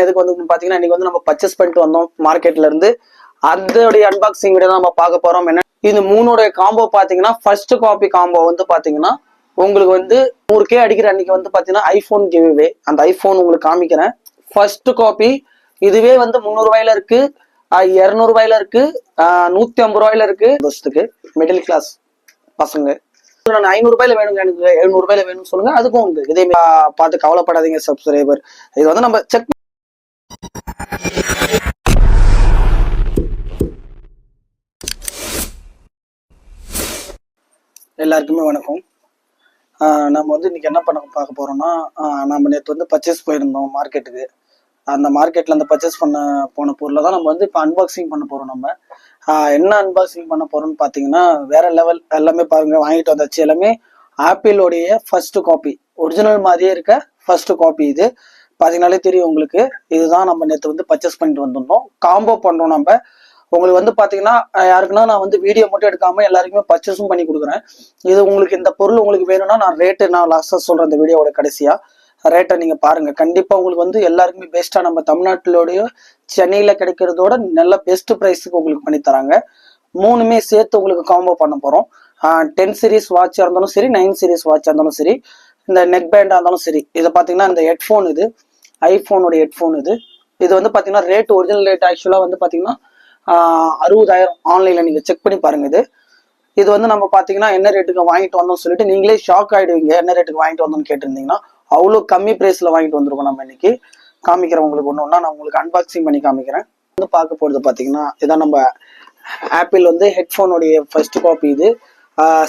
இதுக்கு வந்து பாத்தீங்கன்னா இன்னைக்கு வந்து நம்ம பர்ச்சேஸ் பண்ணிட்டு வந்தோம் மார்க்கெட்ல இருந்து. அதோடைய அன்பாக்சிங் வீடியோ தான் நம்ம பார்க்க போறோம். என்ன இது மூணோடைய காம்போ பாத்தீங்கன்னா ஃபர்ஸ்ட் காப்பி காம்போ வந்து பாத்தீங்கன்னா உங்களுக்கு வந்து 100K அடிக்கிற அன்னைக்கு வந்து பாத்தீங்கன்னா ஐபோன் கிவ்வே. அந்த ஐபோன் உங்களுக்கு காமிக்கிறேன். ஃபர்ஸ்ட் காப்பி இதுவே வந்து 300 ரூபாயில இருக்கு, 200 ரூபாயில இருக்கு, 150 ரூபாயில இருக்கு. வருஷத்துக்கு மிடில் கிளாஸ் பசங்க 500 ரூபாயில வேணுங்க, எனக்கு 700 ரூபாயில வேணும்னு சொல்லுங்க. அதுக்கும் உண்டு. இதே பார்த்து கவலைப்படாதீங்க சப்ஸ்கிரைபர். இது வந்து நம்ம செக். எல்லாருக்குமே வணக்கம். நம்ம வந்து இன்னைக்கு என்ன பார்க்க போறோம்னா, நம்ம நேற்று வந்து பர்ச்சேஸ் போயிருந்தோம் மார்க்கெட்டுக்கு. அந்த மார்க்கெட்ல அந்த பர்ச்சேஸ் போன பொருளை தான் நம்ம வந்து இப்போ அன்பாக்சிங் பண்ண போறோம். நம்ம என்ன அன்பாக்சிங் பண்ண போறோம்னு பாத்தீங்கன்னா வேற லெவல். எல்லாமே பாருங்க, வாங்கிட்டு வந்தாச்சு. எல்லாமே ஆப்பிளோடைய ஃபர்ஸ்ட் காப்பி, ஒரிஜினல் மாதிரியே இருக்க ஃபர்ஸ்ட் காப்பி. இது பாத்தீங்கன்னாலே தெரியும் உங்களுக்கு. இதுதான் நம்ம நேற்று வந்து பர்ச்சேஸ் பண்ணிட்டு வந்திருந்தோம். காம்போ பண்றோம் நம்ம. உங்களுக்கு வந்து பாத்தீங்கன்னா யாருக்குன்னா நான் வந்து வீடியோ மட்டும் எடுக்காம எல்லாருக்குமே பர்ச்சேஸும் பண்ணி கொடுக்குறேன். இது உங்களுக்கு இந்த பொருள் உங்களுக்கு வேணும்னா நான் ரேட்டு நான் லாஸ்டா சொல்றேன் இந்த வீடியோவோட கடைசியா. ரேட்டை நீங்க பாருங்க. கண்டிப்பா உங்களுக்கு வந்து எல்லாருக்குமே பெஸ்டா நம்ம தமிழ்நாட்டிலோடைய சென்னையில கிடைக்கிறதோட நல்ல பெஸ்ட் பிரைஸுக்கு உங்களுக்கு பண்ணி தராங்க. மூணுமே சேர்த்து உங்களுக்கு காம்போ பண்ண போறோம். 10 சீரிஸ் வாட்சா இருந்தாலும் சரி, 9 சீரிஸ் வாட்சா இருந்தாலும் சரி, இந்த நெக் பேண்டா இருந்தாலும் சரி. இதை பாத்தீங்கன்னா இந்த ஹெட்ஃபோன், இது ஐபோனுடைய ஹெட்ஃபோன். இது வந்து பாத்தீங்கன்னா ரேட் ஒரிஜினல் ரேட் ஆக்சுவலா வந்து பாத்தீங்கன்னா 60,000. ஆன்லைன்ல நீங்க செக் பண்ணி பாருங்க. இது வந்து நம்ம பாத்தீங்கன்னா என்ன ரேட்டுக்கு வாங்கிட்டு வந்தோம் சொல்லிட்டு நீங்களே ஷாக் ஆயிடுவீங்க. என்ன ரேட்டுக்கு வாங்கிட்டு வந்தோம்னு கேட்டிருந்தீங்கன்னா அவ்வளவு கம்மி பிரைஸ்ல வாங்கிட்டு வந்திருக்கோம். நம்ம இன்னைக்கு காமிக்கிறேன் உங்களுக்கு ஒண்ணு ஒண்ணா. நான் உங்களுக்கு அன்பாக்சிங் பண்ணி காமிக்கிறேன். வந்து பார்க்க போறது பாத்தீங்கன்னா இதான் நம்ம ஆப்பிள் வந்து ஹெட்ஃபோனுடைய ஃபர்ஸ்ட் காப்பி. இது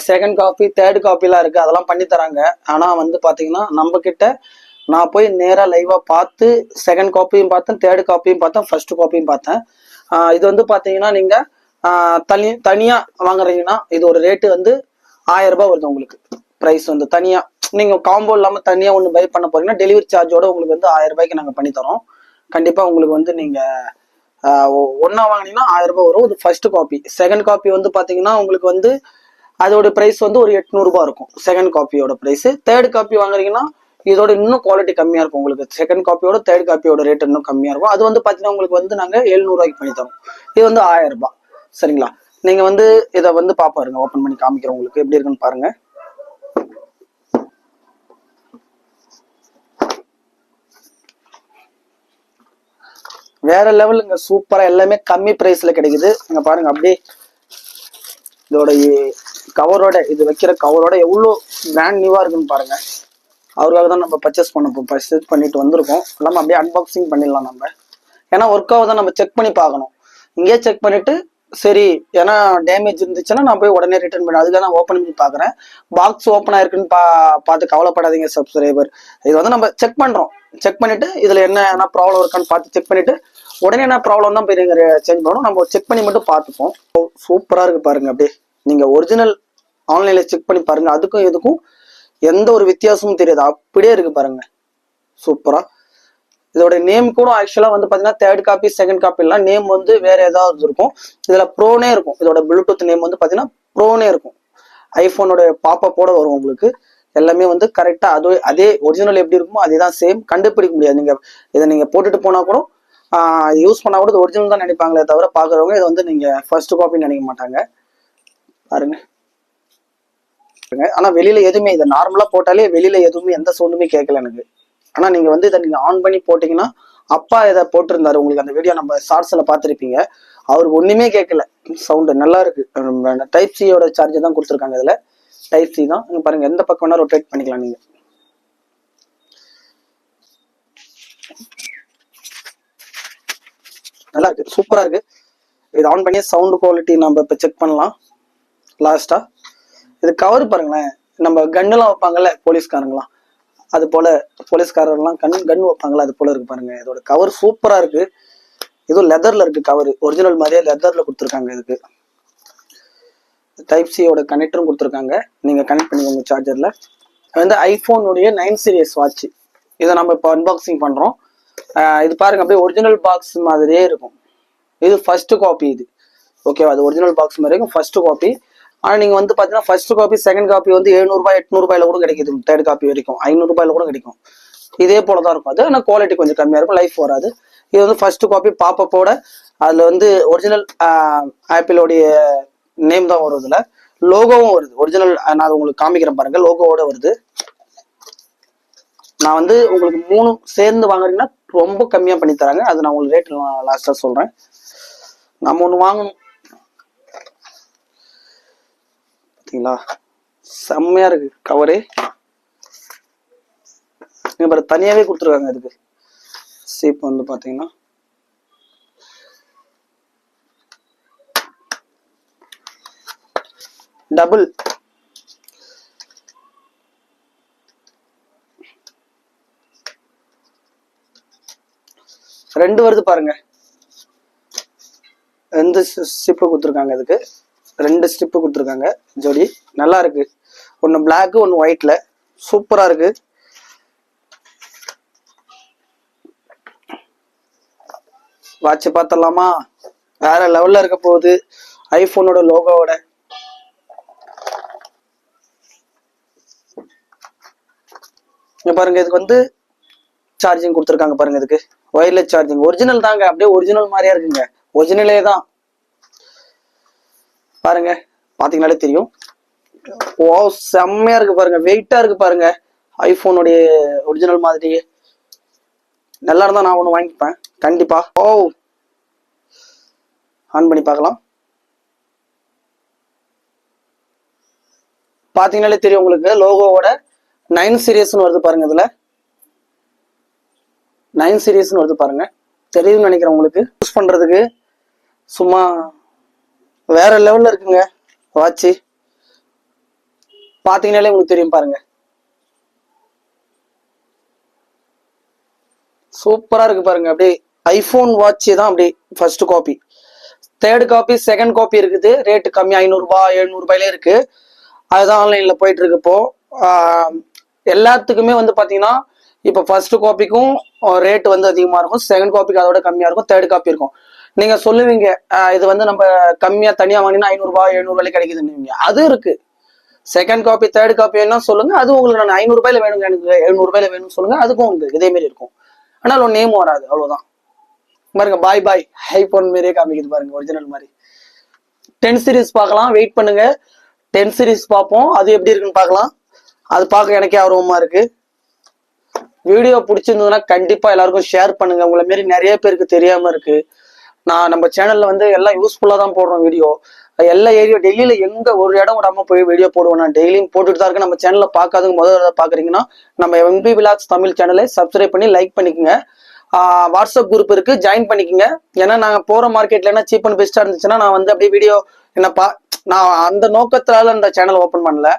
செகண்ட் காப்பி, தேர்ட் காப்பிலாம் இருக்கு, அதெல்லாம் பண்ணி தராங்க. ஆனா வந்து பாத்தீங்கன்னா நம்ம கிட்ட நான் போய் நேரா லைவா பார்த்து செகண்ட் காப்பியும் பார்த்தேன், தேர்ட் காப்பியும் பார்த்தேன், ஃபர்ஸ்ட் காப்பியும் பார்த்தேன். இது வந்து பாத்தீங்கன்னா நீங்க தனியா வாங்குறீங்கன்னா இது ஒரு ரேட்டு வந்து 1000 ரூபாய் வருது உங்களுக்கு. பிரைஸ் வந்து தனியா நீங்க காம்போ இல்லாம தனியா ஒண்ணு பை பண்ண போறீங்கன்னா டெலிவரி சார்ஜோட உங்களுக்கு வந்து 1000 ரூபாய்க்கு நாங்க பண்ணி தரோம். கண்டிப்பா உங்களுக்கு வந்து நீங்க ஒன்னா வாங்கினீங்கன்னா 1000 ரூபாய் வரும். இது ஃபர்ஸ்ட் காப்பி. செகண்ட் காப்பி வந்து பாத்தீங்கன்னா உங்களுக்கு வந்து அதோட பிரைஸ் வந்து ஒரு 800 ரூபாய் இருக்கும் செகண்ட் காப்பியோட பிரைஸ். தேர்ட் காப்பி வாங்குறீங்கன்னா இதோட இன்னும் குவாலிட்டி கம்மியா இருக்கும் உங்களுக்கு. செகண்ட் காப்பியோட தேர்ட் காப்பியோட ரேட் இன்னும் கம்மியா இருக்கும். அது வந்து பாத்தீங்கன்னா உங்களுக்கு வந்து நாங்க 700 ரூபாய்க்கு பண்ணி தரோம். இது வந்து 1000 ரூபாய். சரிங்களா? நீங்க வந்து இதை வந்து பாருங்க, ஓபன் பண்ணி காமிக்கிறேன் உங்களுக்கு எப்படி இருக்குன்னு பாருங்க. வேற லெவலுங்க, சூப்பரா. எல்லாமே கம்மி பிரைஸ்ல கிடைக்குது. நீங்க பாருங்க அப்படியே இதோட கவரோட, இது வைக்கிற கவரோட எவ்வளவு பிராண்ட் நியூவா இருக்குன்னு பாருங்க. அவருக்காக தான் நம்ம பர்ச்சேஸ் பண்ணிட்டு வந்திருக்கோம். எல்லாமே அப்படியே அன்பாக்சிங் பண்ணிடலாம் நம்ம. ஏன்னா ஒர்க் ஆகுதான் நம்ம செக் பண்ணி பார்க்கணும். இங்கே செக் பண்ணிட்டு சரி, ஏன்னா டேமேஜ் இருந்துச்சுன்னா நான் போய் உடனே ரிட்டர்ன் பண்ணேன். அதுக்காக நான் ஓப்பன் பண்ணி பாக்குறேன். பாக்ஸ் ஓப்பன் ஆயிருக்குன்னு பார்த்து கவலைப்படாதீங்க சப்ஸ்கிரைபர். இது வந்து நம்ம செக் பண்றோம். செக் பண்ணிட்டு இதுல என்ன ப்ராப்ளம் இருக்கான்னு பார்த்து செக் பண்ணிட்டு உடனே என்ன ப்ராப்ளம் தான் போய் நீங்க சேஞ்ச் பண்ணணும். நம்ம செக் பண்ணி மட்டும் பார்த்துப்போம். சூப்பரா இருக்கு பாருங்க. அப்படியே நீங்க ஒரிஜினல் ஆன்லைன்ல செக் பண்ணி பாருங்க. அதுக்கும் இதுக்கும் எந்த ஒரு வித்தியாசமும் தெரியாது. அப்படியே இருக்கு பாருங்க, சூப்பரா. இதோட நேம் கூட ஆக்சுவலா வந்து பாத்தீங்கன்னா தேர்ட் காப்பி செகண்ட் காப்பி எல்லாம் நேம் வந்து வேற ஏதாவது இருக்கும். இதுல ப்ரோனே இருக்கும். இதோட ப்ளூடூத் நேம் வந்து பாத்தீங்கன்னா ப்ரோனே இருக்கும். ஐபோனோட பாப்போட வரும் உங்களுக்கு. எல்லாமே வந்து கரெக்டா அதே ஒரிஜினல் எப்படி இருக்குமோ அதேதான் சேம். கண்டுபிடிக்க முடியாது. நீங்க இதை நீங்க போட்டுட்டு போனா கூட யூஸ் பண்ணா கூட ஒரிஜினல் தான் நினைப்பாங்களே தவிர பாக்குறவங்க இதை வந்து நீங்க ஃபர்ஸ்ட் காப்பி நினைக்க மாட்டாங்க. பாருங்க. ஆனா வெளியில எதுவுமே, இதை நார்மலா போட்டாலே வெளியில எதுவுமே எந்த சவுண்டுமே கேட்கல எனக்கு. ஆனா நீங்க வந்து இதை நீங்க ஆன் பண்ணி போட்டீங்கன்னா, அப்பா இதை போட்டிருந்தாரு உங்களுக்கு அந்த வீடியோ நம்ம ஷார்ட்ஸ்ல பாத்திருப்பீங்க. அவருக்கு ஒண்ணுமே கேட்கல. சவுண்டு நல்லா இருக்கு. டைப் சியோட சார்ஜ் தான் கொடுத்துருக்காங்க. இதுல டைப் சி தான். நீங்க பாருங்க, எந்த பக்கம் வேணா ரொட்டேட் பண்ணிக்கலாம் நீங்க. நல்லா இருக்கு, சூப்பரா இருக்கு. இது ஆன் பண்ணி சவுண்ட் குவாலிட்டி நம்ம இப்ப செக் பண்ணலாம் லாஸ்டா. இது கவர் பாருங்களேன். நம்ம கன்னெல்லாம் வைப்பாங்கல்ல போலீஸ்காரங்களாம், அது போல போலீஸ்காரர்லாம் கன் வைப்பாங்களா, அது போல இருக்கு பாருங்க. இதோட கவர் சூப்பரா இருக்கு. இதுவும் லெதர்ல இருக்கு கவர். ஒரிஜினல் மாதிரியே லெதர்ல கொடுத்துருக்காங்க. இதுக்கு டைப் சியோட கனெக்டரும் கொடுத்துருக்காங்க. நீங்க கனெக்ட் பண்ணிக்கோங்க சார்ஜர்ல. வந்து ஐபோனுடைய 9 சீரிஸ் வாட்ச். இதை நம்ம இப்போ அன்பாக்சிங் பண்றோம். இது பாருங்க, அப்படியே ஒரிஜினல் பாக்ஸ் மாதிரியே இருக்கும். இது ஃபர்ஸ்ட் காப்பி. இது ஓகேவா? அது ஒரிஜினல் பாக்ஸ் மாதிரி இருக்கும், ஃபர்ஸ்ட் காப்பி. ஆனா நீங்க வந்து பாத்தீங்கன்னா ஃபர்ஸ்ட் காப்பி செகண்ட் காப்பி வந்து 700 ரூபாய் 800 ரூபாயில கூட கிடைக்குது. தேர்ட் காப்பி வரைக்கும் 500 ரூபாயில கூட கிடைக்கும். இதே போலதான் இருக்கும் அது, ஆனால் குவாலிட்டி கொஞ்சம் கம்மியா இருக்கும், லைஃப் வராது. இது வந்து ஃபர்ஸ்ட் காப்பி பாப்பப்போட அதுல வந்து ஒரிஜினல் ஆப்பிளோடைய நேம் தான் வரும். இதுல லோகோவும் வருது ஒரிஜினல். நான் உங்களுக்கு காமிக்கிறேன் பாருங்க, லோகோவோட வருது. நான் வந்து உங்களுக்கு 3 சேர்ந்து வாங்குறீங்கன்னா ரொம்ப கம்மியா பண்ணி தராங்க. அது நான் உங்களுக்கு ரேட் லாஸ்டா சொல்றேன். நம்ம ஒண்ணு வாங்கணும் பாத்தீங்களா, செம்மையா இருக்கு கவரு. தனியாவே கொடுத்துருக்காங்க இதுக்கு. சீப் வந்து பாத்தீங்கன்னா டபுள் ரெண்டு வருது பாருங்க. 2 ஸ்டிப்பு கொடுத்துருக்காங்க இதுக்கு, 2 ஸ்டிப்பு கொடுத்துருக்காங்க ஜோடி. நல்லா இருக்கு. ஒன்னு பிளாக் ஒன்னு ஒயிட்ல, சூப்பரா இருக்கு. வாட்ச் பார்த்தலாமா, வேற லெவல்ல இருக்க போகுது. ஐபோனோட லோகோவோட பாருங்க. இதுக்கு வந்து சார்ஜிங் கொடுத்துருக்காங்க பாருங்க. இதுக்கு ஒயர்லெஸ் சார்ஜிங் ஒரிஜினல் தாங்க, அப்படியே ஒரிஜினல் மாதிரியா இருக்குங்க, ஒரிஜினலே தான் பாருங்க. பாத்தீங்கன்னாலே தெரியும். ஓ செம்மையா இருக்கு பாருங்க, வெயிட்டா இருக்கு பாருங்க, ஐபோனுடைய ஒரிஜினல் மாதிரியே. நல்லா இருந்தா நான் ஒண்ணு வாங்கிப்பேன் கண்டிப்பா. ஓ ஆன் பண்ணி பார்க்கலாம். பாத்தீங்கன்னாலே தெரியும் உங்களுக்கு, லோகோவோட 9 சீரியஸ்னு வருது பாருங்க. இதுல 9 சீரியஸ்னு வருது பாருங்க, தெரியும்னு நினைக்கிறேன் உங்களுக்கு. யூஸ் பண்றதுக்கு சும்மா வேற லெவல்ல இருக்குங்க வாட்ச். பாத்தீங்கன்னாலே உங்களுக்கு தெரியும் பாருங்க, சூப்பரா இருக்கு பாருங்க. அப்படியே ஐபோன் வாட்ச் தான். அப்படியே first copy, third copy, second copy இருக்குது. ரேட்டு கம்மி, 500 ரூபாய் 700 ரூபாயில இருக்கு. அதுதான் ஆன்லைன்ல போயிட்டு இருக்கு இப்போ. எல்லாத்துக்குமே வந்து பாத்தீங்கன்னா இப்ப ஃபர்ஸ்ட் காப்பிக்கும் ரேட் வந்து அதிகமா இருக்கும், செகண்ட் காப்பிக்கு அதோட கம்மியா இருக்கும், தேர்ட் காப்பி இருக்கும். நீங்க சொல்லுவீங்க இது வந்து நம்ம கம்மியா தனியா வாங்கினா 500 ரூபாய் 700 ரூபாயில கிடைக்குதுன்னு. அது இருக்கு. செகண்ட் காப்பி தேர்ட் காப்பி என்ன சொல்லுங்க, அது உங்களுக்கு நான் 500 ரூபாயில வேணுங்க, எனக்கு 700 ரூபாயில வேணும்னு சொல்லுங்க, அதுக்கும் உங்களுக்கு இதே மாதிரி இருக்கும். ஆனால் ஒரு நேம் வராது, அவ்வளவுதான். பாருங்க பாய் பாய் ஐபோன் மாதிரியே காமிக்குது பாருங்க, ஒரிஜினல் மாதிரி. 10 சீரிஸ் பார்க்கலாம், வெயிட் பண்ணுங்க. 10 சீரிஸ் பார்ப்போம், அது எப்படி இருக்குன்னு பார்க்கலாம். அது பார்க்க எனக்கே ஆர்வமா இருக்கு. வீடியோ பிடிச்சிருந்ததுன்னா கண்டிப்பா எல்லாருக்கும் ஷேர் பண்ணுங்க. உங்களை மாரி நிறைய பேருக்கு தெரியாம இருக்கு. நம்ம சேனல்ல வந்து எல்லாம் யூஸ்ஃபுல்லா தான் போடுறோம் வீடியோ. எல்லா ஏரியா டெல்லியில எங்க ஒரு இடம் விடாம போய் வீடியோ போடுவோம். நான் டெய்லியும் போட்டுட்டு தான் இருக்கேன். நம்ம சேனல்ல பார்க்காதவங்க முதல்ல பாக்குறீங்கன்னா நம்ம எம்பி விலாக்ஸ் தமிழ் சேனலை சப்ஸ்கிரைப் பண்ணி லைக் பண்ணிக்கோங்க. வாட்ஸ்அப் குரூப் இருக்கு, ஜாயின் பண்ணிக்கோங்க. ஏன்னா நாங்க போற மார்க்கெட்ல என்ன சீப் அண்ட் பெஸ்டா இருந்துச்சுன்னா நான் வந்து அப்படியே வீடியோ என்னப்பா, நான் அந்த நோக்கத்தினால இந்த சேனல் ஓபன் பண்ணல.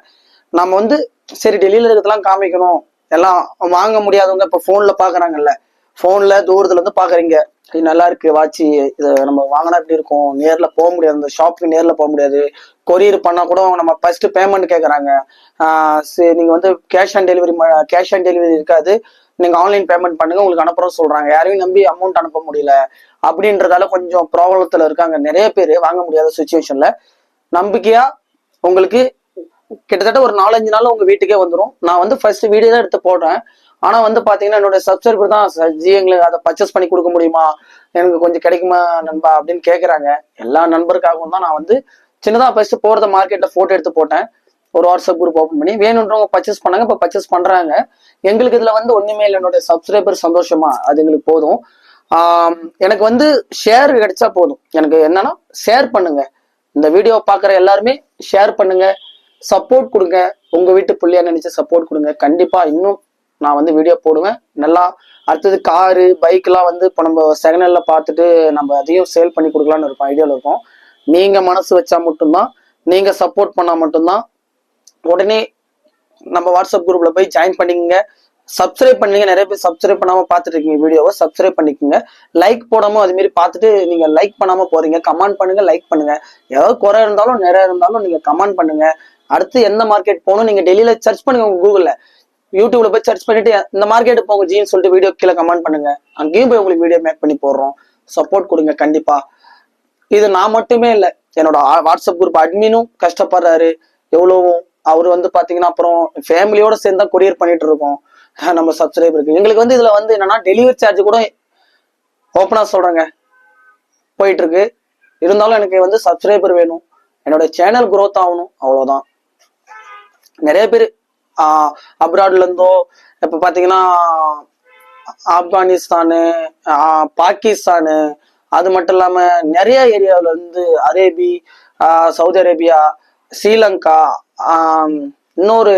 நம்ம வந்து சரி டெல்லியில இருக்கிறதெல்லாம் காமிக்கணும். எல்லாம் வாங்க முடியாதவங்க இப்ப போன்ல பாக்குறாங்கல்ல, போன்ல தூரத்துல இருந்து பாக்குறீங்க, இது நல்லா இருக்கு வாட்சி, இது நம்ம வாங்கினா எப்படி இருக்கும், நேர்ல போக முடியாது, இந்த ஷாப்புக்கு நேர்ல போக முடியாது, கொரியர் பண்ணா கூட நம்ம ஃபர்ஸ்ட் பேமெண்ட் கேட்கறாங்க. சரி நீங்க வந்து கேஷ் ஆன் டெலிவரி இருக்காது, நீங்க ஆன்லைன் பேமெண்ட் பண்ணுங்க உங்களுக்கு அனுப்புறோம் சொல்றாங்க. யாரையும் நம்பி அமௌண்ட் அனுப்ப முடியல அப்படின்றதால கொஞ்சம் ப்ராப்ளத்துல இருக்காங்க நிறைய பேர், வாங்க முடியாத சுச்சுவேஷன்ல. நம்பிக்கையா உங்களுக்கு கிட்டத்தட்ட ஒரு 4-5 நாள் உங்க வீட்டுக்கே வந்துடும். நான் வந்து ஃபர்ஸ்ட் வீடியோ தான் எடுத்து போடுறேன். ஆனா வந்து பாத்தீங்கன்னா என்னோட சப்ஸ்கிரைபர் தான் ஜி எங்களுக்கு அதை பர்ச்சேஸ் பண்ணி கொடுக்க முடியுமா, எனக்கு கொஞ்சம் கிடைக்குமா நண்பா அப்படின்னு கேட்கறாங்க. எல்லா நண்பருக்காகவும் தான் நான் வந்து சின்னதா ஃபர்ஸ்ட் போறத மார்க்கெட்ல போட்டோ எடுத்து போட்டேன். ஒரு வாட்ஸ்அப் குரூப் ஓப்பன் பண்ணி வேணுன்றவங்க பர்ச்சேஸ் பண்ணாங்க, இப்ப பர்ச்சேஸ் பண்றாங்க. எங்களுக்கு இதுல வந்து ஒண்ணுமே இல்லை, என்னோட சப்ஸ்கிரைபர் சந்தோஷமா அது எங்களுக்கு போதும். எனக்கு வந்து ஷேர் கிடைச்சா போதும். எனக்கு என்னன்னா ஷேர் பண்ணுங்க, இந்த வீடியோ பாக்குற எல்லாருமே ஷேர் பண்ணுங்க, சப்போர்ட் கொடுங்க. உங்க வீட்டு பிள்ளையா நினைச்சு சப்போர்ட் கொடுங்க. கண்டிப்பா இன்னும் நான் வந்து வீடியோ போடுவேன் நல்லா. அடுத்தது காரு பைக் எல்லாம் வந்து இப்போ நம்ம செகண்ட் ஹேண்ட்ல பார்த்துட்டு நம்ம அதையும் சேல் பண்ணி கொடுக்கலான்னு இருக்கோம், ஐடியாவில் இருக்கோம். நீங்க மனசு வச்சா மட்டும்தான், நீங்க சப்போர்ட் பண்ணா மட்டும்தான். உடனே நம்ம வாட்ஸ்அப் குரூப்ல போய் ஜாயின் பண்ணிக்கங்க, சப்ஸ்கிரைப் பண்ணுங்க. நிறைய பேர் சப்ஸ்கிரைப் பண்ணாம பார்த்துட்டு இருக்கீங்க வீடியோவை, சப்ஸ்கிரைப் பண்ணிக்கோங்க. லைக் போடாம அது மாதிரி பார்த்துட்டு நீங்க லைக் பண்ணாம போறீங்க. கமெண்ட் பண்ணுங்க, லைக் பண்ணுங்க. ஏதாவது குறை இருந்தாலும் நிறைய இருந்தாலும் நீங்க கமெண்ட் பண்ணுங்க. அடுத்து எந்த மார்க்கெட் போகணும் நீங்க டெல்லியில சர்ச் பண்ணுங்க, உங்க கூகுள்ல யூடியூப்ல போய் சர்ச் பண்ணிட்டு இந்த மார்க்கெட் போங்க ஜின்னு சொல்லிட்டு வீடியோ கீழே கமெண்ட் பண்ணுங்க. அங்கேயும் போய் உங்களுக்கு வீடியோ மேக் பண்ணி போடுறோம். சப்போர்ட் கொடுங்க கண்டிப்பா. இது நான் மட்டுமே இல்லை, என்னோட வாட்ஸ்அப் குரூப் அட்மினும் கஷ்டப்படுறாரு எவ்வளவும். அவர் வந்து பாத்தீங்கன்னா அப்புறம் ஃபேமிலியோட சேர்ந்து தான் கொரியர் பண்ணிட்டு இருக்கோம். நம்ம சப்ஸ்கிரைபருக்கு. எங்களுக்கு வந்து இதுல வந்து என்னன்னா டெலிவரி சார்ஜ் கூட ஓப்பனா சொல்றேங்க போயிட்டு இருக்கு. இருந்தாலும் எனக்கு வந்து சப்ஸ்கிரைபர் வேணும், என்னோட சேனல் growth ஆகணும், அவ்வளவுதான். நிறைய பேர் அப்ராட்ல இருந்தோ இப்ப பாத்தீங்கன்னா ஆப்கானிஸ்தானு, பாகிஸ்தானு, அது மட்டும் இல்லாம நிறைய ஏரியாவில இருந்து அரேபி, சவுதி அரேபியா, ஸ்ரீலங்கா, இன்னொரு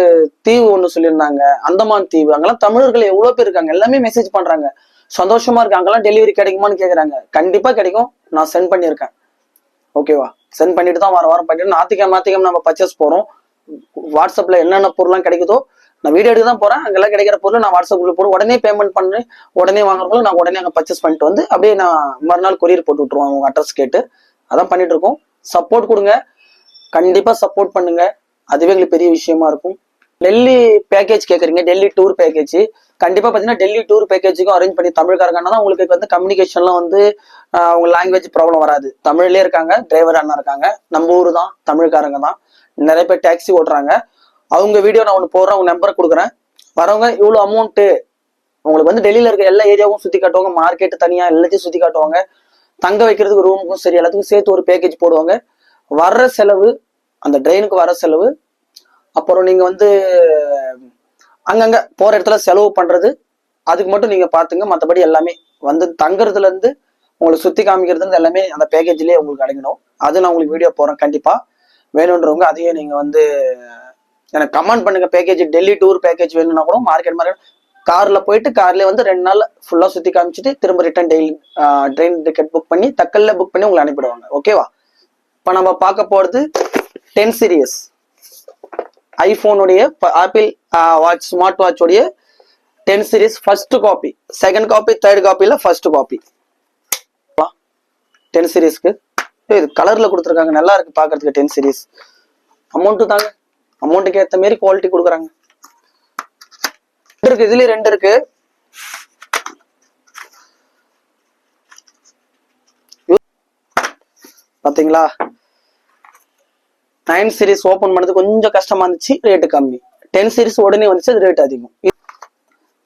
தீவு ஒண்ணு சொல்லியிருந்தாங்க, அந்தமான் தீவு, அங்கெல்லாம் தமிழர்கள் எவ்வளவு பேர் இருக்காங்க, எல்லாமே மெசேஜ் பண்றாங்க, சந்தோஷமா இருக்கு. அங்கெல்லாம் டெலிவரி கிடைக்குமான்னு கேக்குறாங்க. கண்டிப்பா கிடைக்கும், நான் சென்ட் பண்ணியிருக்கேன். ஓகேவா? சென்ட் பண்ணிட்டு தான் வாரம் பண்ணிட்டு ஞாத்திக்கிழமை நம்ம பர்ச்சேஸ் போறோம். வாட்ஸ்அப்ல என்னென்ன பொருள்லாம் கிடைக்குதோ நான் வீடியோ எடுக்க தான் போறேன். அங்கெல்லாம் கிடைக்கிற பொருள் நான் வாட்ஸ்அப் குரூப் போட்டு உடனே பேமெண்ட் பண்ணி உடனே வாங்குறவங்களும் நான் உடனே அங்கே பர்ச்சேஸ் பண்ணிட்டு வந்து அப்படியே நான் மறுநாள் கொரியர் போட்டு விட்டுருவோம் அவங்க அட்ரஸ் கேட்டு. அதான் பண்ணிட்டு இருக்கோம். சப்போர்ட் கொடுங்க, கண்டிப்பா சப்போர்ட் பண்ணுங்க, அதுவே எங்களுக்கு பெரிய விஷயமா இருக்கும். டெல்லி பேக்கேஜ் கேட்குறீங்க, டெல்லி டூர் பேக்கேஜ் கண்டிப்பா பாத்தீங்கன்னா டெல்லி டூர் பேக்கேஜுக்கும் அரேஞ்ச் பண்ணி தமிழ்காரங்கன்னா தான் உங்களுக்கு வந்து கம்யூனிகேஷன்லாம் வந்து அவங்க லாங்குவேஜ் ப்ராப்ளம் வராது. தமிழ்லயே இருக்காங்க, டிரைவர் அண்ணா இருக்காங்க, நம்ம ஊரு தான், தமிழ்காரங்க தான், நிறைய பேர் டாக்ஸி ஓட்டுறாங்க. அவங்க வீடியோ நான் ஒன்று போடுறேன், அவங்க நம்பரை கொடுக்குறேன். வரவங்க இவ்வளோ அமௌண்ட்டு உங்களுக்கு வந்து டெல்லியில இருக்க எல்லா ஏரியாவும் சுத்தி காட்டுவாங்க, மார்க்கெட் தனியா எல்லாத்தையும் சுத்தி காட்டுவாங்க, தங்க வைக்கிறதுக்கு ரூமுக்கும் சரி எல்லாத்துக்கும் சேர்த்து ஒரு பேக்கேஜ் போடுவாங்க. வர்ற செலவு, அந்த ட்ரெயினுக்கு வர செலவு, அப்புறம் நீங்க வந்து அங்கங்க போற இடத்துல செலவு பண்றது, அதுக்கு மட்டும் நீங்க பாத்துங்க. மற்றபடி எல்லாமே வந்து தங்குறதுல இருந்து உங்களுக்கு சுத்தி காமிக்கிறது இருந்து எல்லாமே அந்த பேக்கேஜ்லயே உங்களுக்கு அடங்கிடும். அது நான் உங்களுக்கு வீடியோ போறேன். கண்டிப்பா வேணுன்றவங்க அதையே நீங்க வந்து எனக்கு கமெண்ட் பண்ணுங்க. பேக்கேஜ் டெல்லி டூர் பேக்கேஜ் வேணும்னா கூட மார்க்கெட் கார்ல போயிட்டு கார்ல வந்து 2 நாள் ஃபுல்லா சுத்தி காமிச்சிட்டு திரும்ப return daily train ticket book பண்ணி தக்கல்ல புக் பண்ணி உங்களை அனுப்பிடுவாங்க. ஓகேவா? இப்ப நம்ம பார்க்க போறது 10 சீரியஸ் ஐபோனுடைய ஆப்பிள் வாட்ச் ஸ்மார்ட் வாட்ச் உடைய 10 series first copy, second copy, third காப்பில ஃபர்ஸ்ட் காப்பி 10 சீரிஸ்க்கு. இது கலர்ல கொடுத்துருக்காங்க, நல்லா இருக்கு பாக்குறதுக்கு 10 சீரிஸ். அமௌண்ட் தாங்க, அமௌண்ட்டுக்கு ஏற்ற மாதிரி குவாலிட்டி கொடுக்குறாங்க. இருக்கு, இதுலயே 2 இருக்கு. பாத்தீங்களா? 9 சீரிஸ் ஓபன் பண்ணது கொஞ்சம் கஷ்டமா இருந்துச்சு, ரேட்டு கம்மி. 10 சீரிஸ் உடனே வந்துச்சு, அது ரேட் அதிகம்.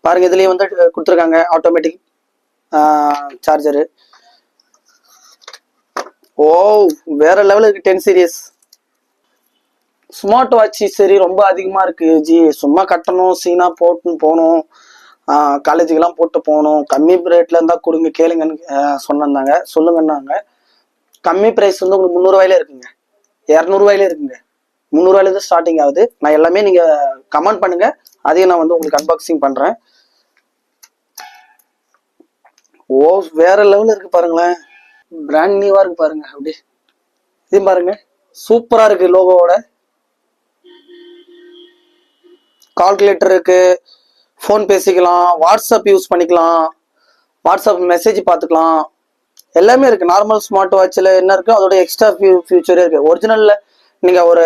பாருங்க, இதுலயே வந்து கொடுத்துருக்காங்க ஆட்டோமேட்டிக் சார்ஜரு. ஓ, வேற லெவல் இருக்கு 10 சீரிஸ். ஸ்மார்ட் வாட்ச் சரி ரொம்ப அதிகமா இருக்கு ஜி, சும்மா கட்டணும், சீனா போட்டு போகணும், காலேஜுக்கெல்லாம் போட்டு போகணும், கம்மி ரேட்ல இருந்தா கொடுங்க கேளுங்கன்னு சொன்னாங்க. சொல்லுங்கன்னாங்க. கம்மி பிரைஸ் வந்து உங்களுக்கு 300 ரூபாயில இருக்குங்க, 200 ரூபாயில இருக்குங்க, 300 ரூபாயில இருந்து ஸ்டார்டிங் ஆகுது. நான் எல்லாமே நீங்க கமெண்ட் பண்ணுங்க, அதையும் நான் வந்து உங்களுக்கு அன்பாக்சிங் பண்றேன். ஓ, வேற லெவல் இருக்கு பாருங்களேன், பிராண்ட் நியூவா இருக்கு பாருங்க. அப்படி இது பாருங்க, சூப்பரா இருக்கு லோகோவோட. கால்குலேட்டர் இருக்கு, ஃபோன் பேசிக்கலாம், வாட்ஸ்அப் யூஸ் பண்ணிக்கலாம், வாட்ஸ்அப் மெசேஜ் பார்த்துக்கலாம், எல்லாமே இருக்கு. நார்மல் ஸ்மார்ட் வாட்ச்ல என்ன இருக்கு அதோட எக்ஸ்ட்ரா ஃபியூச்சரே இருக்கு. ஒரிஜினல்ல நீங்க ஒரு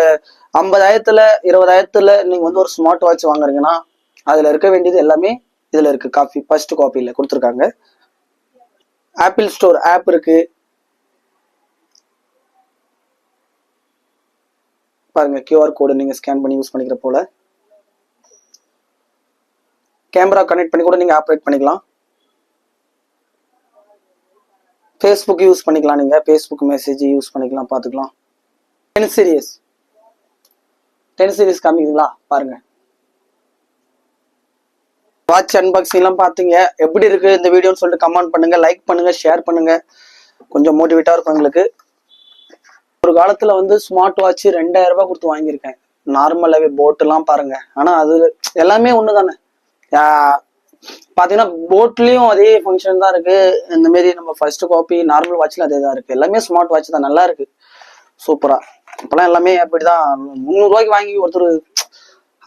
50,000 20,000 நீங்க வந்து ஒரு ஸ்மார்ட் வாட்ச் வாங்குறீங்கன்னா அதுல இருக்க வேண்டியது எல்லாமே இதுல இருக்கு. காப்பி ஃபர்ஸ்ட் காப்பியில கொடுத்துருக்காங்க. ஆப்பிள் ஸ்டோர் ஆப் இருக்கு பாருங்க, கியூஆர் கோடு நீங்க ஸ்கேன் பண்ணி யூஸ் பண்ணிக்கிற போல. கேமரா கனெக்ட் பண்ணி கூட நீங்க ஆப்ரேட் பண்ணிக்கலாம். ஃபேஸ்புக் யூஸ் பண்ணிக்கலாம், நீங்க ஃபேஸ்புக் மெசேஜ் யூஸ் பண்ணிக்கலாம், பார்த்துக்கலாம். 10 சீரிஸ் காமிக்குதுங்களா பாருங்க. வாட்ச் அன்பாக்சிங்லாம் பார்த்தீங்க, எப்படி இருக்கு இந்த வீடியோன்னு சொல்லிட்டு கமெண்ட் பண்ணுங்க, லைக் பண்ணுங்க, ஷேர் பண்ணுங்க, கொஞ்சம் மோட்டிவேட்டா இருக்கும் எங்களுக்கு. ஒரு காலத்துல வந்து ஸ்மார்ட் வாட்ச் 2000 ரூபாய் கொடுத்து வாங்கியிருக்கேன், நார்மலாவே போட்டுலாம் பாருங்க. ஆனா அது எல்லாமே ஒண்ணு தானே. பாத்தீங்கன்னா போட்லயும் அதே ஃபங்க்ஷன் தான் இருக்கு. இந்த மாதிரி நம்ம ஃபர்ஸ்ட் காப்பி நார்மல் வாட்ச்ல அதே தான் இருக்கு. எல்லாமே ஸ்மார்ட் வாட்ச் தான், நல்லா இருக்கு, சூப்பரா. இப்பெல்லாம் எல்லாமே அப்படிதான். 300 ரூபாய்க்கு வாங்கி ஒருத்தர்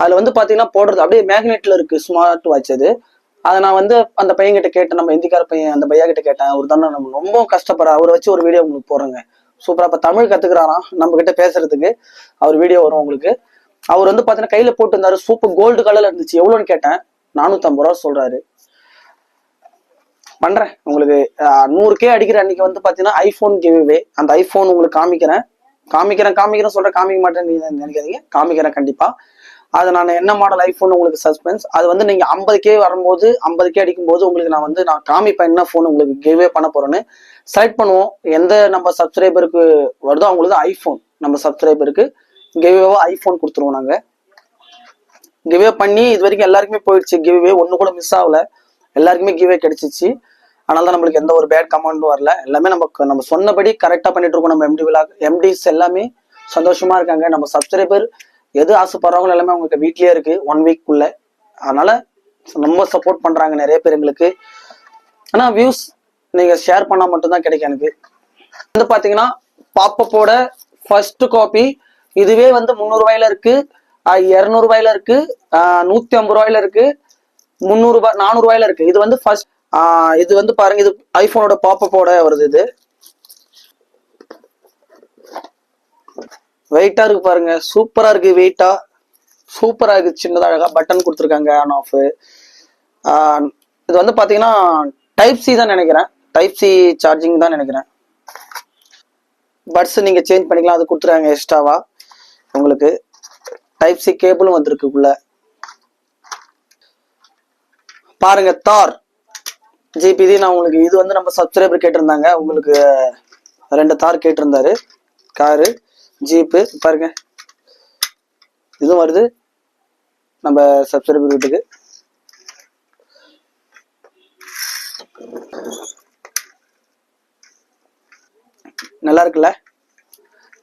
அதுல வந்து பாத்தீங்கன்னா போடுறது அப்படியே மேக்னெட்ல இருக்கு ஸ்மார்ட் வாட்ச் அது. அதை நான் வந்து அந்த பையன் கிட்ட கேட்டேன், நம்ம இந்திக்கார பையன், அந்த பையா கிட்ட கேட்டேன். ஒரு தானே நம்ம ரொம்ப கஷ்டப்படுற அவரை வச்சு ஒரு வீடியோ உங்களுக்கு போடுறேங்க. சூப்பரா. இப்ப தமிழ் கத்துக்கிறாராம் நம்ம கிட்ட பேசுறதுக்கு, அவர் வீடியோ வரும் உங்களுக்கு. அவர் வந்து பாத்தீங்கன்னா கையில போட்டு இருந்தாரு, சூப்பர் கோல்டு கலர்ல இருந்துச்சு. எவ்வளவுன்னு கேட்டேன், 450 ரூபா சொல்றாரு. பண்றேன் உங்களுக்கு 100K அடிக்கிற அன்னைக்கு வந்து பாத்தீங்கன்னா ஐபோன் கிவ்வே. அந்த ஐபோன் உங்களுக்கு காமிக்கிறேன் சொல்றேன், காமிக்க மாட்டேன்னு நீங்க நினைக்காதீங்க, காமிக்கிறேன் கண்டிப்பா. அது நான் என்ன மாடல் ஐஃபோன் உங்களுக்கு சஸ்பென்ஸ். அது வந்து நீங்க 50K வரும்போது 50K அடிக்கும் போது உங்களுக்கு நான் காமிப்பேன் என்ன ஃபோன் உங்களுக்கு கிவ்வே பண்ண போறேன்னு. செலக்ட் பண்ணுவோம். எந்த நம்ம சப்ஸ்கிரைபருக்கு வருதோ அவங்களுக்கு ஐஃபோன், நம்ம சப்ஸ்கிரைபருக்கு கிவ்வேவா ஐஃபோன் கொடுத்துருவோம். நாங்க கிவ்வே பண்ணி இது வரைக்கும் எல்லாருக்குமே போயிடுச்சு. கிவ்வே ஒண்ணு கூட மிஸ் ஆகல, எல்லாருக்குமே கிவ்வே கிடைச்சிச்சு. அதனால தான் நம்மளுக்கு எந்த ஒரு பேட் கமெண்டும் வரல. எல்லாமே நம்ம சொன்னபடி கரெக்டா பண்ணிட்டு இருக்கோம். நம்ம எம்டிஸ் எல்லாமே சந்தோஷமா இருக்காங்க. நம்ம சப்ஸ்கிரைபர் எது ஆசைப்படுறாங்களோ எல்லாமே அவங்களுக்கு வீட்லயே இருக்கு 1 வீக்குள்ள. அதனால ரொம்ப சப்போர்ட் பண்றாங்க நிறைய பேர் எங்களுக்கு. ஆனா வியூஸ் நீங்க ஷேர் பண்ணா மட்டும்தான் கிடைக்கும் எனக்கு. வந்து பாத்தீங்கன்னா பாப்பப்போட ஃபர்ஸ்ட் காப்பி இதுவே வந்து 300 ரூபாயில இருக்கு, 200 ரூபாயில இருக்கு, 150 ரூபாயில இருக்கு, 300 ரூபாய் 400 ரூபாயில இருக்கு. இது வந்து ஃபர்ஸ்ட். இது வந்து பாருங்க, இது ஐபோனோட பாப்பப்போட வருது. இது வெயிட்டா இருக்கு பாருங்க, சூப்பரா இருக்கு. வெயிட்டா சூப்பரா இருக்கு. சின்னதா அழகா பட்டன் கொடுத்துருக்காங்க, ஆன் ஆஃப். இது வந்து பாத்தீங்கன்னா டைப் சி தான் நினைக்கிறேன், டைப் சி சார்ஜிங் தான் நினைக்கிறேன். பட்ஸ் நீங்க சேஞ்ச் பண்ணிக்கலாம், அது கொடுத்துருக்காங்க எக்ஸ்ட்ராவா. உங்களுக்கு டைப் சி கேபிளும் வந்திருக்கு உள்ள. பாருங்க தார் ஜிபிடி. நான் உங்களுக்கு இது வந்து நம்ம சப்ஸ்கிரைபர் கேட்டிருந்தாங்க, உங்களுக்கு 2 தார் கேட்டிருந்தாரு. காரு ஜீப்பு பாருங்க, இதுவும் வருது நம்ம சப்ஸ்கிரைபர் வீட்டுக்கு. நல்லா இருக்குல்ல,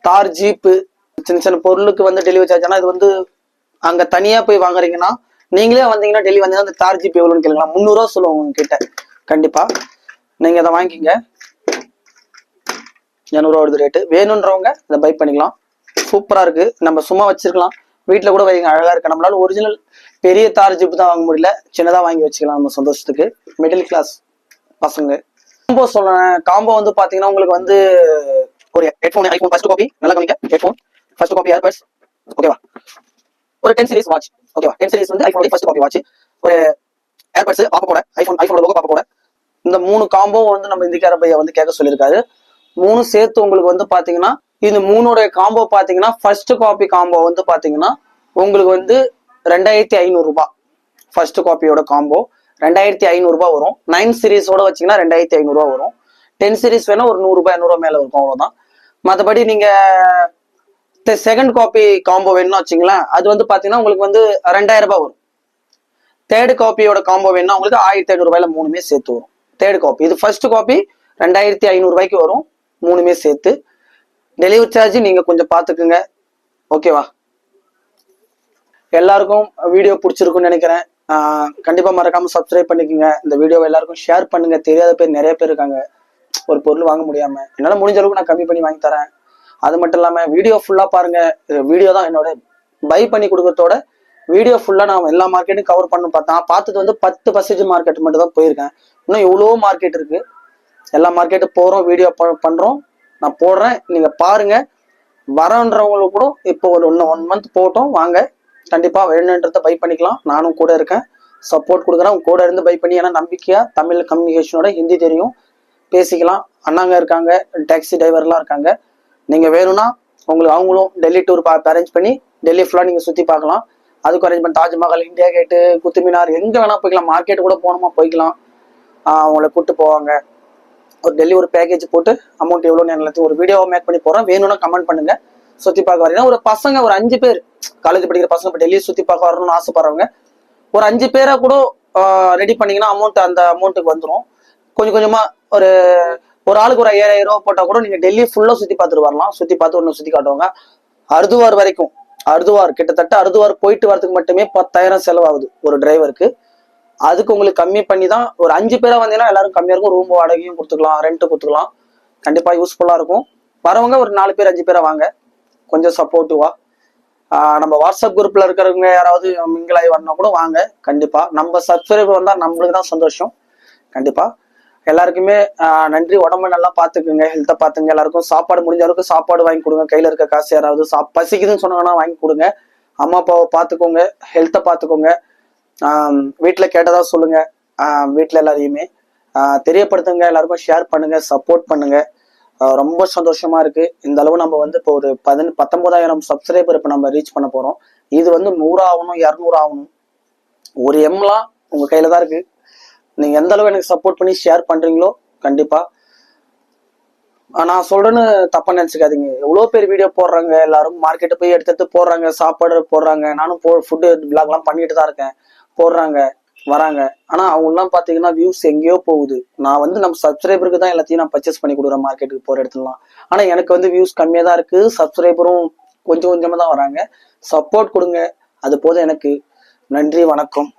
தார் ஜீப்பு. சின்ன சின்ன பொருளுக்கு வந்து டெலிவரி சார்ஜ். ஆனால் இது வந்து அங்க தனியா போய் வாங்குறீங்கன்னா, நீங்களே வந்தீங்கன்னா டெலிவரி வந்தீங்கன்னா அந்த தார் ஜீப் எவ்வளோன்னு கேளுங்க. 300 ரூபா சொல்லுவோம் உங்ககிட்ட. கண்டிப்பா நீங்க அதை வாங்கிக்கிங்க. 200 ரூபா வருது ரேட்டு. வேணுன்றவங்க இதை பை பண்ணிக்கலாம். சூப்பரா இருக்கு. நம்ம சும்மா வச்சிருக்கலாம், வீட்டுல கூட வைங்க, அழகா இருக்கு. நம்மளால ஒரிஜினல் பெரிய தார் ஜிப் தான் வாங்க முடியல, சின்னதா வாங்கி வச்சுக்கலாம் நம்ம சந்தோஷத்துக்கு. மிடில் கிளாஸ் பசங்க. காம்போ சொல்றேன். காம்போ வந்து பாத்தீங்கன்னா உங்களுக்கு வந்து ஒரு ஹெட்ஃபோன் ஐபோன் ஃபர்ஸ்ட் காப்பி, நல்லா கவனிங்க. ஹெட்ஃபோன் ஃபர்ஸ்ட் காப்பி, ஏர்பட்ஸ், ஓகேவா. ஒரு 10 சீரிஸ் வாட்ச், ஓகேவா. 10 சீரிஸ் வந்து ஐபோன் ஃபர்ஸ்ட் காப்பி வாட்ச், ஒரு ஏர்பட்ஸ் பாப்போட ஐபோனோட லோகோ பாப்போட. இந்த 3 காம்போ வந்து நம்ம இந்திக்கார பையா வந்து கேட்க சொல்லியிருக்காரு. 3 சேர்த்து உங்களுக்கு வந்து பாத்தீங்கன்னா, இந்த 3 காம்போ பாத்தீங்கன்னா ஃபர்ஸ்ட் காப்பி காம்போ வந்து பாத்தீங்கன்னா உங்களுக்கு வந்து 2500 ரூபாய். ஃபர்ஸ்ட் காப்பியோட காம்போ 2500 ரூபாய் வரும். 9 சீரிஸோட வச்சீங்கன்னா 2500 ரூபாய் வரும். 10 சீரிஸ் வேணா ஒரு 100 ரூபாய் 200 ரூபாய் மேல இருக்கும், அவ்வளவுதான். மற்றபடி நீங்க செகண்ட் காப்பி காம்போ வேணும்னு வச்சுங்களேன், அது வந்து பாத்தீங்கன்னா உங்களுக்கு வந்து 2000 ரூபாய் வரும். தேர்ட் காப்பியோட காம்போ வேணும்னா உங்களுக்கு 1500 ரூபாயில 3மே சேர்த்து வரும். Third copy. இது ஃபர்ஸ்ட் காப்பி 2500 ரூபாய்க்கு வரும், 3மே சேர்த்து. டெலிவரி சார்ஜ் நீங்க கொஞ்சம் பாத்துக்குங்க, ஓகேவா. எல்லாருக்கும் வீடியோ பிடிச்சிருக்குன்னு நினைக்கிறேன். கண்டிப்பா மறக்காம சப்ஸ்கிரைப் பண்ணிக்கோங்க. இந்த வீடியோவை எல்லாருக்கும் ஷேர் பண்ணுங்க. தெரியாத பேர் நிறைய பேர் இருக்காங்க, ஒரு பொருள் வாங்க முடியாம. என்னால முடிஞ்ச அளவுக்கு நான் கம்மி பண்ணி வாங்கி தரேன். அது மட்டும் இல்லாம வீடியோ ஃபுல்லா பாருங்க. வீடியோ தான் என்னோட பை பண்ணி கொடுக்கறதோட வீடியோ ஃபுல்லா நான் எல்லா மார்க்கெட்டும் கவர் பண்ண பார்த்தேன். பார்த்தது வந்து 10% மார்க்கெட் மட்டும் தான் போயிருக்கேன். இன்னும் எவ்வளவோ மார்க்கெட் இருக்கு. எல்லா மார்க்கெட்டும் போறோம், வீடியோ பண்றோம், நான் போடுறேன், நீங்க பாருங்க. வரன்றவங்களுக்கு கூட இப்போ ஒரு 1 மந்த் போட்டோம், வாங்க. கண்டிப்பா வேணுன்றத பை பண்ணிக்கலாம். நானும் கூட இருக்கேன், சப்போர்ட் கொடுக்குறேன். உங்க கூட இருந்து பை பண்ணி, ஏன்னா நம்பிக்கையா தமிழ் கம்யூனிகேஷனோட ஹிந்தி தெரியும், பேசிக்கலாம். அண்ணாங்க இருக்காங்க, டாக்ஸி டிரைவர்லாம் இருக்காங்க. நீங்க வேணும்னா உங்களுக்கு அவங்களும் டெல்லி டூர் அரேஞ்ச் பண்ணி டெல்லி ஃபுல்லா நீங்க சுத்தி பார்க்கலாம். அதுக்கு அரேஞ்ச் பண்ணி தாஜ்மஹால், இந்தியா கேட்டு, குத்துமினார், எங்க வேணா போய்க்கலாம். மார்க்கெட் கூட போகணுமா போய்க்கலாம். அவங்கள கூப்பிட்டு போவாங்க. ஒரு டெல்லி ஒரு பேக்கேஜ் போட்டு அமௌண்ட் எவ்வளோன்னு எல்லாத்தையும் ஒரு வீடியோவை மேக் பண்ணி போறேன். வேணும்னா கமெண்ட் பண்ணுங்க. சுத்தி பார்க்க வரீங்கன்னா ஒரு பசங்க ஒரு 5 பேர், காலேஜ் படிக்கிற பசங்க இப்போ டெல்லி சுத்தி பார்க்க வரணும்னு ஆசைப்படுறவங்க ஒரு 5 பேரை கூட ரெடி பண்ணீங்கன்னா அமௌண்ட் அந்த அமௌண்ட்டுக்கு வந்துடும். கொஞ்சம் கொஞ்சமா ஒரு ஒரு ஆளுக்கு ஒரு 5000 ரூபாய் போட்டா கூட நீங்க டெல்லி ஃபுல்லா சுத்தி பார்த்துட்டு வரலாம். சுத்தி பார்த்து ஒன்று சுத்தி காட்டுவாங்க. ஹரித்வார் வரைக்கும், ஹரித்வார் கிட்டத்தட்ட ஹரித்வார் போயிட்டு வரதுக்கு மட்டுமே 10,000 செலவாகுது ஒரு டிரைவருக்கு. அதுக்கு உங்களுக்கு கம்மி பண்ணி தான் ஒரு 5 பேரா வந்தீங்கன்னா எல்லாரும் கம்மியா இருக்கும். ரூம் வாடகையும் கொடுத்துக்கலாம், ரெண்ட் கொடுத்துக்கலாம். கண்டிப்பா யூஸ்ஃபுல்லா இருக்கும். வரவங்க ஒரு 4 பேர் 5 பேரா வாங்க, கொஞ்சம் சப்போர்ட்டிவா. நம்ம வாட்ஸ்அப் குரூப்ல இருக்கிறவங்க யாராவது மிங்கிளாகி வரணும் கூட வாங்க. கண்டிப்பா நம்ம சப்ஸ்கிரைபர் வந்தா நம்மளுக்கு தான் சந்தோஷம். கண்டிப்பா எல்லாருக்குமே நன்றி. உடம்பு நல்லா பாத்துக்குங்க, ஹெல்த்தை பாத்துங்க. எல்லாருக்கும் சாப்பாடு முடிஞ்ச அளவுக்கு சாப்பாடு வாங்கி கொடுங்க. கையில இருக்க காசு யாராவது பசிக்குதுன்னு சொன்னாங்கன்னா வாங்கி கொடுங்க. அம்மா அப்பாவை பாத்துக்கோங்க, ஹெல்த்தை பாத்துக்கோங்க. வீட்டுல கேட்டதா சொல்லுங்க. வீட்டுல எல்லாரையுமே தெரியப்படுத்துங்க. எல்லாருக்கும் ஷேர் பண்ணுங்க, சப்போர்ட் பண்ணுங்க. ரொம்ப சந்தோஷமா இருக்கு. இந்த அளவு நம்ம வந்து இப்போ ஒரு 19,000 சப்ஸ்கிரைபர் இப்போ நம்ம ரீச் பண்ண போறோம். இது வந்து 100 ஆகணும் 200 ஆகணும். ஒரு எம்லாம் உங்க கையில தான் இருக்கு. நீங்க எந்த அளவு எனக்கு சப்போர்ட் பண்ணி ஷேர் பண்றீங்களோ கண்டிப்பா நான் சொல்றேன்னு தப்பா நினைச்சுக்காதீங்க. எவ்வளவு பேர் வீடியோ போடுறாங்க, எல்லாரும் மார்க்கெட்டை போய் எடுத்து போடுறாங்க, சாப்பாடு போடுறாங்க. நானும் ஃபுட்டு பிளாக்லாம் பண்ணிட்டு தான் இருக்கேன், போடுறாங்க வராங்க. ஆனா அவங்க எல்லாம் பாத்தீங்கன்னா வியூஸ் எங்கேயோ போகுது. நான் வந்து நம்ம சப்ஸ்கிரைபருக்கு தான் எல்லாத்தையும் நான் பர்ச்சேஸ் பண்ணி கொடுக்குறேன் மார்க்கெட்டுக்கு போற இடத்துலலாம். ஆனா எனக்கு வந்து வியூஸ் கம்மியா தான் இருக்கு, சப்ஸ்கிரைபரும் கொஞ்சம் கொஞ்சமா தான் வராங்க. சப்போர்ட் கொடுங்க, அது போதும் எனக்கு. நன்றி, வணக்கம்.